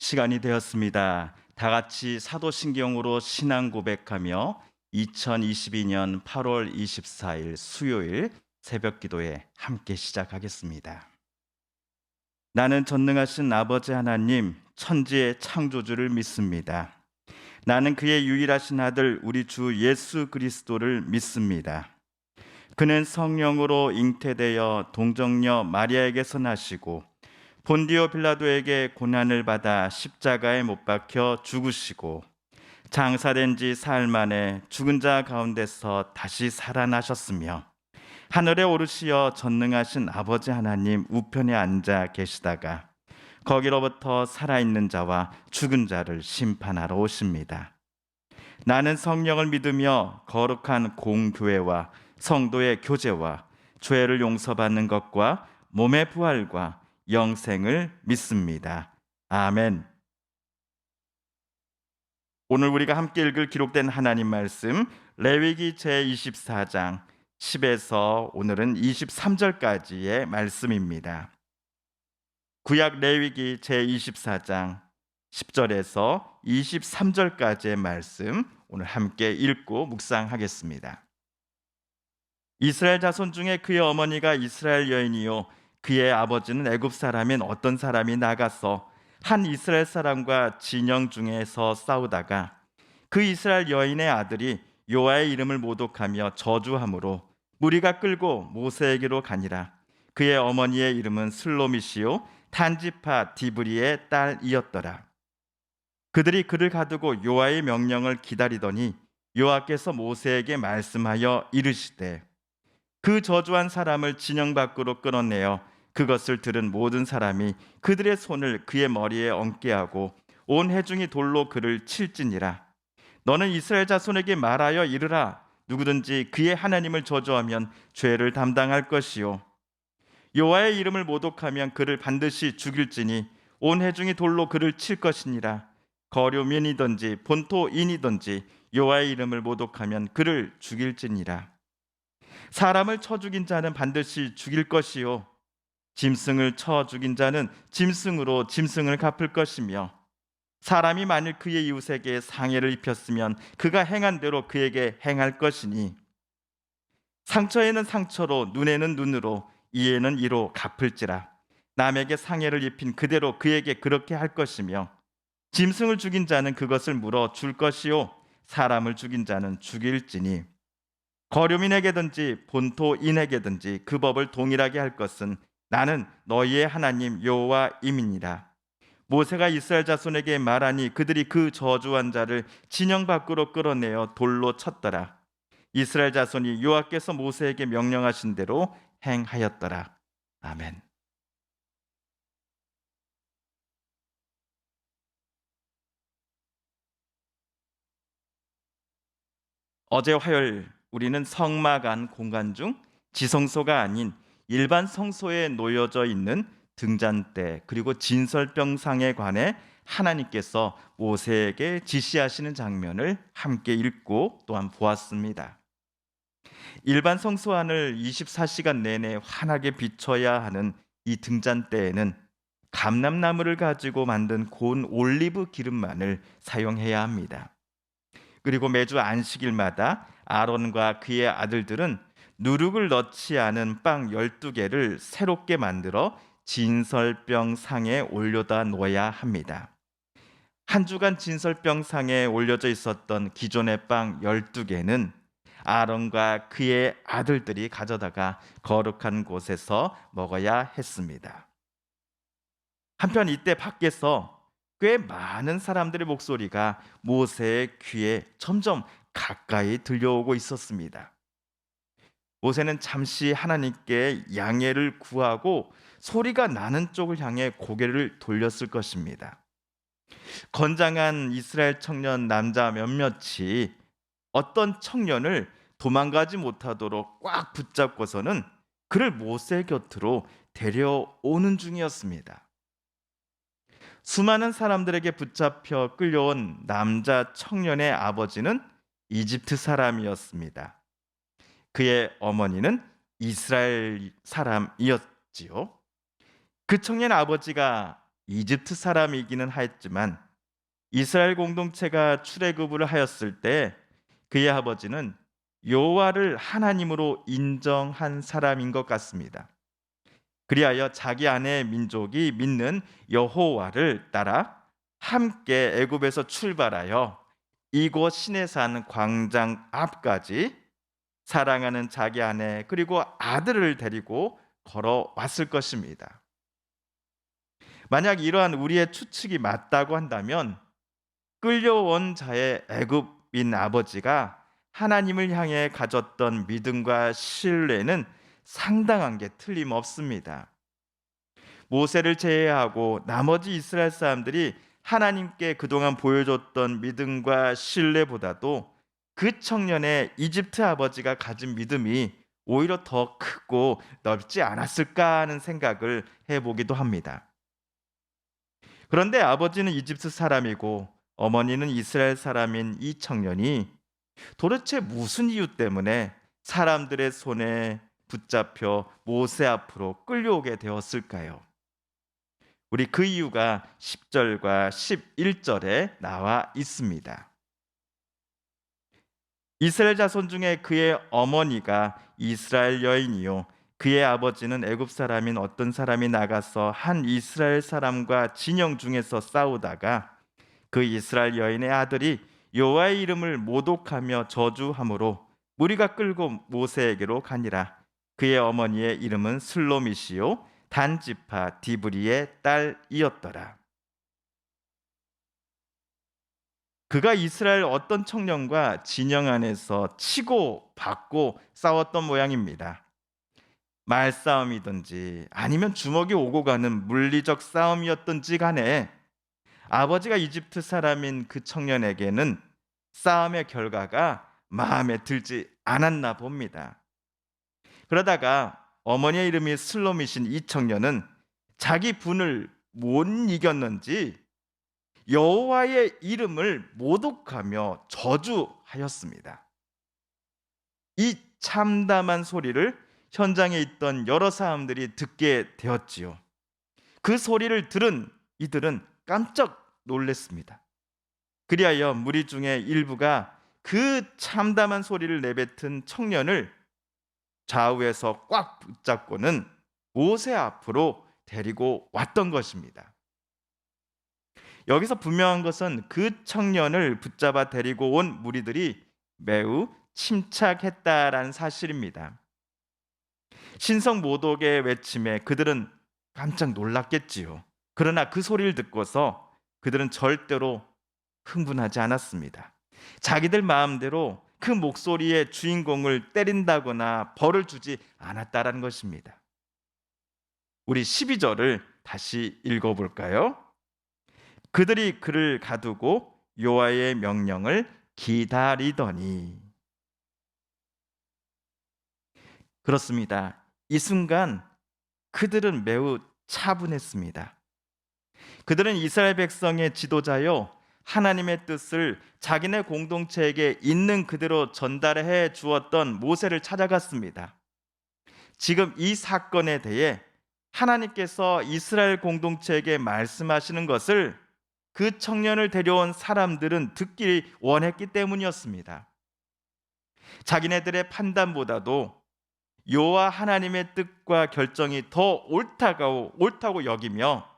시간이 되었습니다. 다 같이 사도신경으로 신앙 고백하며 2022년 8월 24일 수요일 새벽 기도에 함께 시작하겠습니다. 나는 전능하신 아버지 하나님, 천지의 창조주를 믿습니다. 나는 그의 유일하신 아들 우리 주 예수 그리스도를 믿습니다. 그는 성령으로 잉태되어 동정녀 마리아에게서 나시고 본디오 빌라도에게 고난을 받아 십자가에 못 박혀 죽으시고 장사된 지 사흘 만에 죽은 자 가운데서 다시 살아나셨으며 하늘에 오르시어 전능하신 아버지 하나님 우편에 앉아 계시다가 거기로부터 살아있는 자와 죽은 자를 심판하러 오십니다. 나는 성령을 믿으며 거룩한 공교회와 성도의 교제와 죄를 용서받는 것과 몸의 부활과 영생을 믿습니다. 아멘. 오늘 우리가 함께 읽을 기록된 하나님 말씀 레위기 제24장 10에서 오늘은 23절까지의 말씀입니다. 구약 레위기 제24장 10절에서 23절까지의 말씀 오늘 함께 읽고 묵상하겠습니다. 이스라엘 자손 중에 그의 어머니가 이스라엘 여인이요 그의 아버지는 애굽 사람인 어떤 사람이 나가서 한 이스라엘 사람과 진영 중에서 싸우다가 그 이스라엘 여인의 아들이 여호와의 이름을 모독하며 저주함으로 무리가 끌고 모세에게로 가니라. 그의 어머니의 이름은 슬로미시요 단지파 디브리의 딸이었더라. 그들이 그를 가두고 여호와의 명령을 기다리더니 여호와께서 모세에게 말씀하여 이르시되 그 저주한 사람을 진영 밖으로 끌어내어 그것을 들은 모든 사람이 그들의 손을 그의 머리에 얹게 하고 온 회중이 돌로 그를 칠지니라. 너는 이스라엘 자손에게 말하여 이르라. 누구든지 그의 하나님을 저주하면 죄를 담당할 것이요 여호와의 이름을 모독하면 그를 반드시 죽일지니 온 회중이 돌로 그를 칠 것이니라. 거류민이든지 본토인이든지 여호와의 이름을 모독하면 그를 죽일지니라. 사람을 쳐 죽인 자는 반드시 죽일 것이요 짐승을 쳐 죽인 자는 짐승으로 짐승을 갚을 것이며 사람이 만일 그의 이웃에게 상해를 입혔으면 그가 행한 대로 그에게 행할 것이니 상처에는 상처로 눈에는 눈으로 이에는 이로 갚을지라. 남에게 상해를 입힌 그대로 그에게 그렇게 할 것이며 짐승을 죽인 자는 그것을 물어 줄 것이요 사람을 죽인 자는 죽일지니 거류민에게든지 본토인에게든지 그 법을 동일하게 할 것은 나는 너희의 하나님 여호와임이니라. 모세가 이스라엘 자손에게 말하니 그들이 그 저주한 자를 진영 밖으로 끌어내어 돌로 쳤더라. 이스라엘 자손이 여호와께서 모세에게 명령하신 대로 행하였더라. 아멘. 어제 화요일 우리는 성막 공간 중 지성소가 아닌 일반 성소에 놓여져 있는 등잔대 그리고 진설병상에 관해 하나님께서 모세에게 지시하시는 장면을 함께 읽고 또한 보았습니다. 일반 성소 안을 24시간 내내 환하게 비춰야 하는 이 등잔대에는 감람나무를 가지고 만든 고운 올리브 기름만을 사용해야 합니다. 그리고 매주 안식일마다 아론과 그의 아들들은 누룩을 넣지 않은 빵 12개를 새롭게 만들어 진설병 상에 올려다 놓아야 합니다. 한 주간 진설병 상에 올려져 있었던 기존의 빵 12개는 아론과 그의 아들들이 가져다가 거룩한 곳에서 먹어야 했습니다. 한편 이때 밖에서 꽤 많은 사람들의 목소리가 모세의 귀에 점점 가까이 들려오고 있었습니다. 모세는 잠시 하나님께 양해를 구하고 소리가 나는 쪽을 향해 고개를 돌렸을 것입니다. 건장한 이스라엘 청년 남자 몇몇이 어떤 청년을 도망가지 못하도록 꽉 붙잡고서는 그를 모세 곁으로 데려오는 중이었습니다. 수많은 사람들에게 붙잡혀 끌려온 남자 청년의 아버지는 이집트 사람이었습니다. 그의 어머니는 이스라엘 사람이었지요. 그 청년 아버지가 이집트 사람이기는 하였지만 이스라엘 공동체가 출애굽을 하였을 때 그의 아버지는 여호와를 하나님으로 인정한 사람인 것 같습니다. 그리하여 자기 아내의 민족이 믿는 여호와를 따라 함께 애굽에서 출발하여 이곳 시내산 광장 앞까지 사랑하는 자기 아내 그리고 아들을 데리고 걸어왔을 것입니다. 만약 이러한 우리의 추측이 맞다고 한다면 끌려온 자의 애굽인 아버지가 하나님을 향해 가졌던 믿음과 신뢰는 상당한 게 틀림없습니다. 모세를 제외하고 나머지 이스라엘 사람들이 하나님께 그동안 보여줬던 믿음과 신뢰보다도 그 청년의 이집트 아버지가 가진 믿음이 오히려 더 크고 넓지 않았을까 하는 생각을 해보기도 합니다. 그런데 아버지는 이집트 사람이고 어머니는 이스라엘 사람인 이 청년이 도대체 무슨 이유 때문에 사람들의 손에 붙잡혀 모세 앞으로 끌려오게 되었을까요? 우리 그 이유가 10절과 11절에 나와 있습니다. 이스라엘 자손 중에 그의 어머니가 이스라엘 여인이요 그의 아버지는 애굽 사람인 어떤 사람이 나가서 한 이스라엘 사람과 진영 중에서 싸우다가 그 이스라엘 여인의 아들이 여호와의 이름을 모독하며 저주함으로 무리가 끌고 모세에게로 가니라. 그의 어머니의 이름은 슬로미시요 단지파 디브리의 딸이었더라. 그가 이스라엘 어떤 청년과 진영 안에서 치고 받고 싸웠던 모양입니다. 말싸움이든지 아니면 주먹이 오고 가는 물리적 싸움이었던지 간에 아버지가 이집트 사람인 그 청년에게는 싸움의 결과가 마음에 들지 않았나 봅니다. 그러다가 어머니의 이름이 슬로미신 이 청년은 자기 분을 못 이겼는지 여호와의 이름을 모독하며 저주하였습니다. 이 참담한 소리를 현장에 있던 여러 사람들이 듣게 되었지요. 그 소리를 들은 이들은 깜짝 놀랐습니다. 그리하여 무리 중에 일부가 그 참담한 소리를 내뱉은 청년을 좌우에서 꽉 붙잡고는 모세 앞으로 데리고 왔던 것입니다. 여기서 분명한 것은 그 청년을 붙잡아 데리고 온 무리들이 매우 침착했다라는 사실입니다. 신성 모독의 외침에 그들은 깜짝 놀랐겠지요. 그러나 그 소리를 듣고서 그들은 절대로 흥분하지 않았습니다. 자기들 마음대로 그 목소리의 주인공을 때린다거나 벌을 주지 않았다라는 것입니다. 우리 12절을 다시 읽어볼까요? 그들이 그를 가두고 여호와의 명령을 기다리더니. 그렇습니다. 이 순간 그들은 매우 차분했습니다. 그들은 이스라엘 백성의 지도자요 하나님의 뜻을 자기네 공동체에게 있는 그대로 전달해 주었던 모세를 찾아갔습니다. 지금 이 사건에 대해 하나님께서 이스라엘 공동체에게 말씀하시는 것을 그 청년을 데려온 사람들은 듣기 원했기 때문이었습니다. 자기네들의 판단보다도 여호와 하나님의 뜻과 결정이 더 옳다고 여기며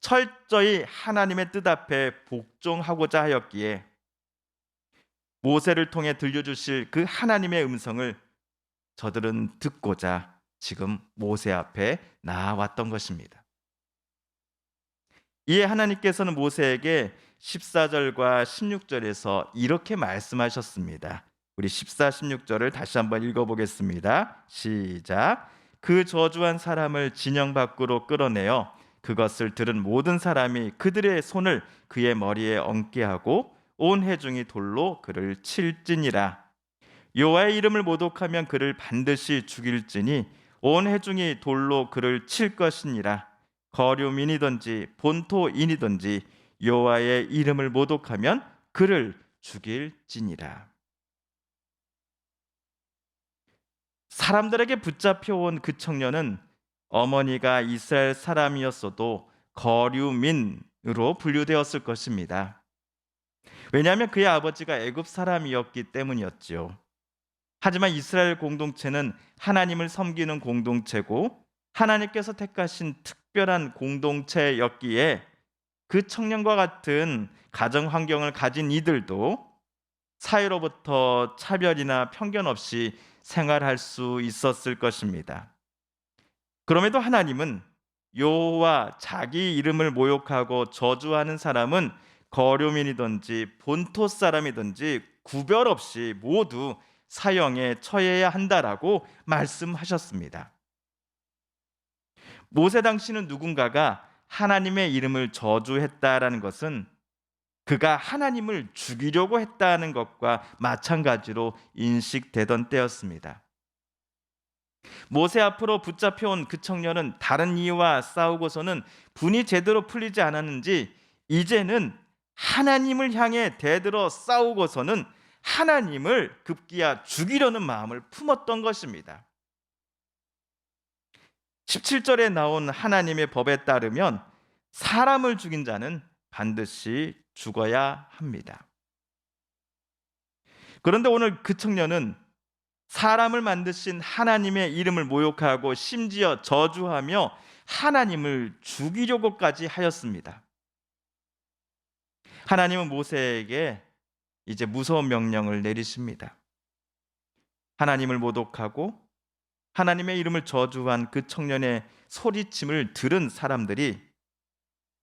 철저히 하나님의 뜻 앞에 복종하고자 하였기에 모세를 통해 들려주실 그 하나님의 음성을 저들은 듣고자 지금 모세 앞에 나아왔던 것입니다. 이에 하나님께서는 모세에게 14절과 16절에서 이렇게 말씀하셨습니다. 우리 14, 16절을 다시 한번 읽어보겠습니다. 시작. 그 저주한 사람을 진영 밖으로 끌어내어 그것을 들은 모든 사람이 그들의 손을 그의 머리에 얹게 하고 온 회중이 돌로 그를 칠지니라. 여호와의 이름을 모독하면 그를 반드시 죽일지니 온 회중이 돌로 그를 칠 것이니라. 거류민이든지 본토인이든지 여호와의 이름을 모독하면 그를 죽일지니라. 사람들에게 붙잡혀온 그 청년은 어머니가 이스라엘 사람이었어도 거류민으로 분류되었을 것입니다. 왜냐하면 그의 아버지가 애굽 사람이었기 때문이었지요. 하지만 이스라엘 공동체는 하나님을 섬기는 공동체고 하나님께서 택하신 특별한 공동체였기에 그 청년과 같은 가정 환경을 가진 이들도 사회로부터 차별이나 편견 없이 생활할 수 있었을 것입니다. 그럼에도 하나님은 여호와 자기 이름을 모욕하고 저주하는 사람은 거류민이든지 본토 사람이든지 구별 없이 모두 사형에 처해야 한다라고 말씀하셨습니다. 모세 당시는 누군가가 하나님의 이름을 저주했다라는 것은 그가 하나님을 죽이려고 했다는 것과 마찬가지로 인식되던 때였습니다. 모세 앞으로 붙잡혀온 그 청년은 다른 이와 싸우고서는 분이 제대로 풀리지 않았는지 이제는 하나님을 향해 대들어 싸우고서는 하나님을 급기야 죽이려는 마음을 품었던 것입니다. 17절에 나온 하나님의 법에 따르면 사람을 죽인 자는 반드시 죽어야 합니다. 그런데 오늘 그 청년은 사람을 만드신 하나님의 이름을 모욕하고 심지어 저주하며 하나님을 죽이려고까지 하였습니다. 하나님은 모세에게 이제 무서운 명령을 내리십니다. 하나님을 모독하고 하나님의 이름을 저주한 그 청년의 소리침을 들은 사람들이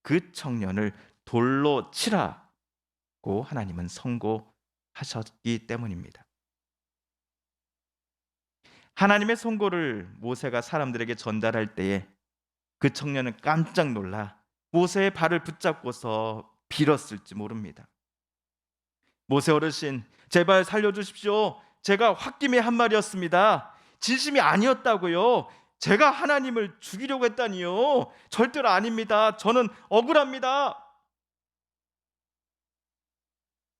그 청년을 돌로 치라고 하나님은 선고하셨기 때문입니다. 하나님의 선고를 모세가 사람들에게 전달할 때에 그 청년은 깜짝 놀라 모세의 발을 붙잡고서 빌었을지 모릅니다. 모세 어르신, 제발 살려주십시오. 제가 홧김에 한 말이었습니다. 진심이 아니었다고요. 제가 하나님을 죽이려고 했다니요. 절대로 아닙니다. 저는 억울합니다.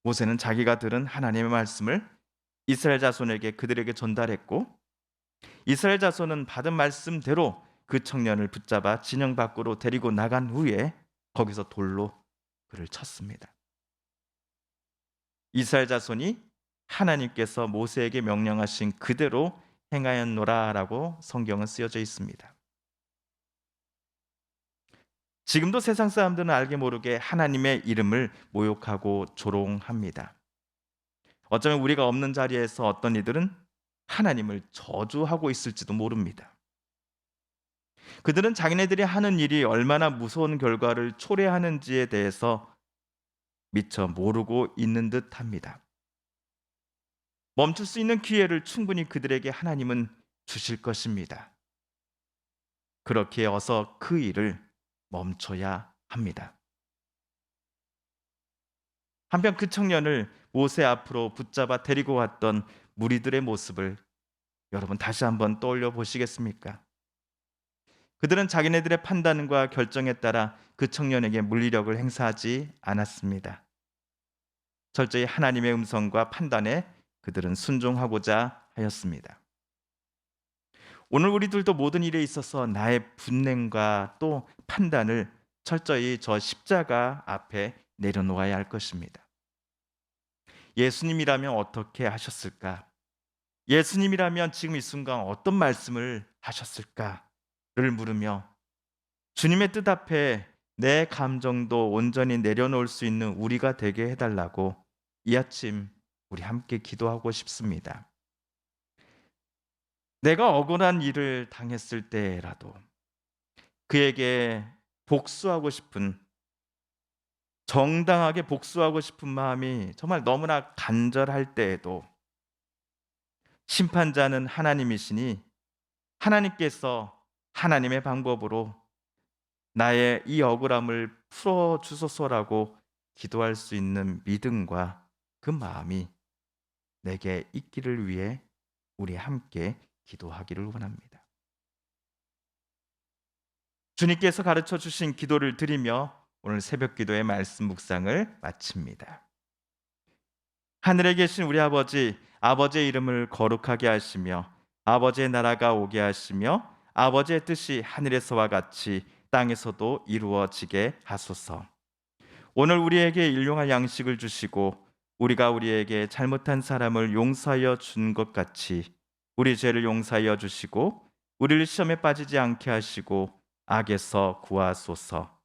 모세는 자기가 들은 하나님의 말씀을 이스라엘 자손에게 그들에게 전달했고 이스라엘 자손은 받은 말씀대로 그 청년을 붙잡아 진영 밖으로 데리고 나간 후에 거기서 돌로 그를 쳤습니다. 이스라엘 자손이 하나님께서 모세에게 명령하신 그대로 행하였노라라고 성경은 쓰여져 있습니다. 지금도 세상 사람들은 알게 모르게 하나님의 이름을 모욕하고 조롱합니다. 어쩌면 우리가 없는 자리에서 어떤 이들은 하나님을 저주하고 있을지도 모릅니다. 그들은 자기네들이 하는 일이 얼마나 무서운 결과를 초래하는지에 대해서 미처 모르고 있는 듯합니다. 멈출 수 있는 기회를 충분히 그들에게 하나님은 주실 것입니다. 그렇기에 어서 그 일을 멈춰야 합니다. 한편 그 청년을 모세 앞으로 붙잡아 데리고 왔던 무리들의 모습을 여러분 다시 한번 떠올려 보시겠습니까? 그들은 자기네들의 판단과 결정에 따라 그 청년에게 물리력을 행사하지 않았습니다. 철저히 하나님의 음성과 판단에 그들은 순종하고자 하였습니다. 오늘 우리들도 모든 일에 있어서 나의 분냄과 또 판단을 철저히 저 십자가 앞에 내려놓아야 할 것입니다. 예수님이라면 어떻게 하셨을까? 예수님이라면 지금 이 순간 어떤 말씀을 하셨을까를 물으며 주님의 뜻 앞에 내 감정도 온전히 내려놓을 수 있는 우리가 되게 해달라고 이 아침 우리 함께 기도하고 싶습니다. 내가 억울한 일을 당했을 때라도 그에게 복수하고 싶은, 정당하게 복수하고 싶은 마음이 정말 너무나 간절할 때에도 심판자는 하나님이시니 하나님께서 하나님의 방법으로 나의 이 억울함을 풀어주소서라고 기도할 수 있는 믿음과 그 마음이 내게 있기를 위해 우리 함께 기도하기를 원합니다. 주님께서 가르쳐 주신 기도를 드리며 오늘 새벽 기도의 말씀 묵상을 마칩니다. 하늘에 계신 우리 아버지, 아버지의 이름을 거룩하게 하시며 아버지의 나라가 오게 하시며 아버지의 뜻이 하늘에서와 같이 땅에서도 이루어지게 하소서. 오늘 우리에게 일용할 양식을 주시고 우리가 우리에게 잘못한 사람을 용서하여 준 것 같이 우리 죄를 용서하여 주시고 우리를 시험에 빠지지 않게 하시고 악에서 구하소서.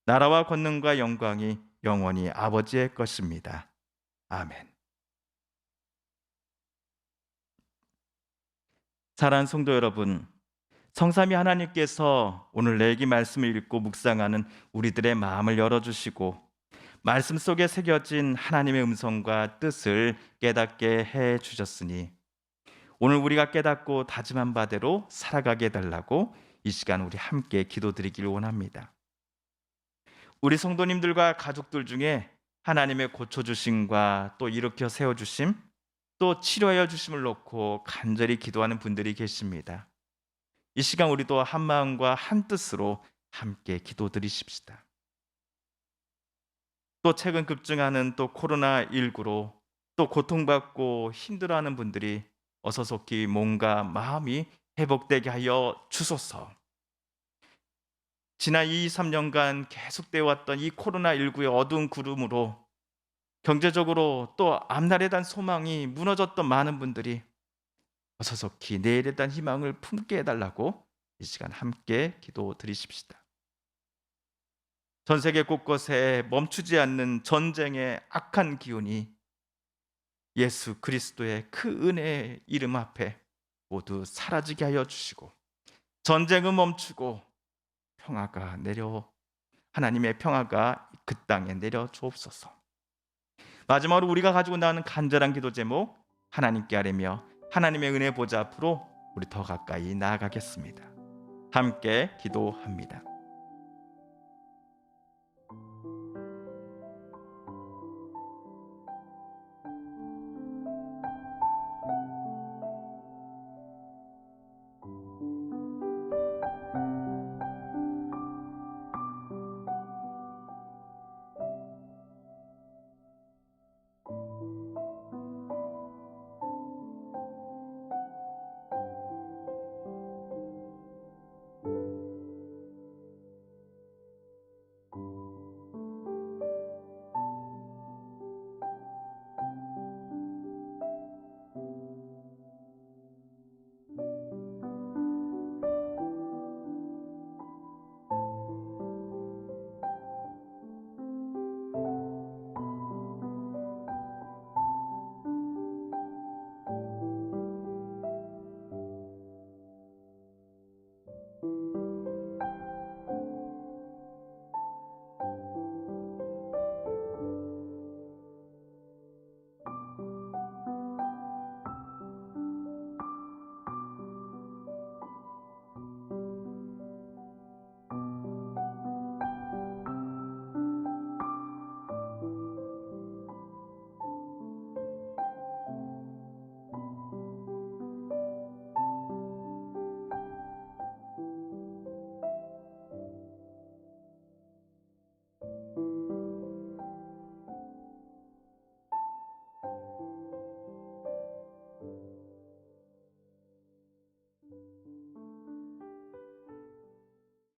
나라와 권능과 영광이 영원히 아버지의 것입니다. 아멘. 사랑하는 성도 여러분, 성삼위 하나님께서 오늘 내기 말씀을 읽고 묵상하는 우리들의 마음을 열어주시고 말씀 속에 새겨진 하나님의 음성과 뜻을 깨닫게 해 주셨으니 오늘 우리가 깨닫고 다짐한 바대로 살아가게 해달라고 이 시간 우리 함께 기도드리기를 원합니다. 우리 성도님들과 가족들 중에 하나님의 고쳐주심과 또 일으켜 세워주심 또 치료하여 주심을 놓고 간절히 기도하는 분들이 계십니다. 이 시간 우리도 한 마음과 한 뜻으로 함께 기도드리십시다. 또 최근 급증하는 또 코로나19로 또 고통받고 힘들어하는 분들이 어서 속히 몸과 마음이 회복되게 하여 주소서. 지난 2, 3년간 계속되어 왔던 이 코로나19의 어두운 구름으로 경제적으로 또 앞날에 대한 소망이 무너졌던 많은 분들이 어서 속히 내일에 대한 희망을 품게 해달라고 이 시간 함께 기도드리십시다. 전 세계 곳곳에 멈추지 않는 전쟁의 악한 기운이 예수 그리스도의 그 은혜의 이름 앞에 모두 사라지게 하여 주시고 전쟁은 멈추고 평화가 하나님의 평화가 그 땅에 내려 주옵소서. 마지막으로 우리가 가지고 나오는 간절한 기도 제목 하나님께 아뢰며 하나님의 은혜 보좌 앞으로 우리 더 가까이 나아가겠습니다. 함께 기도합니다.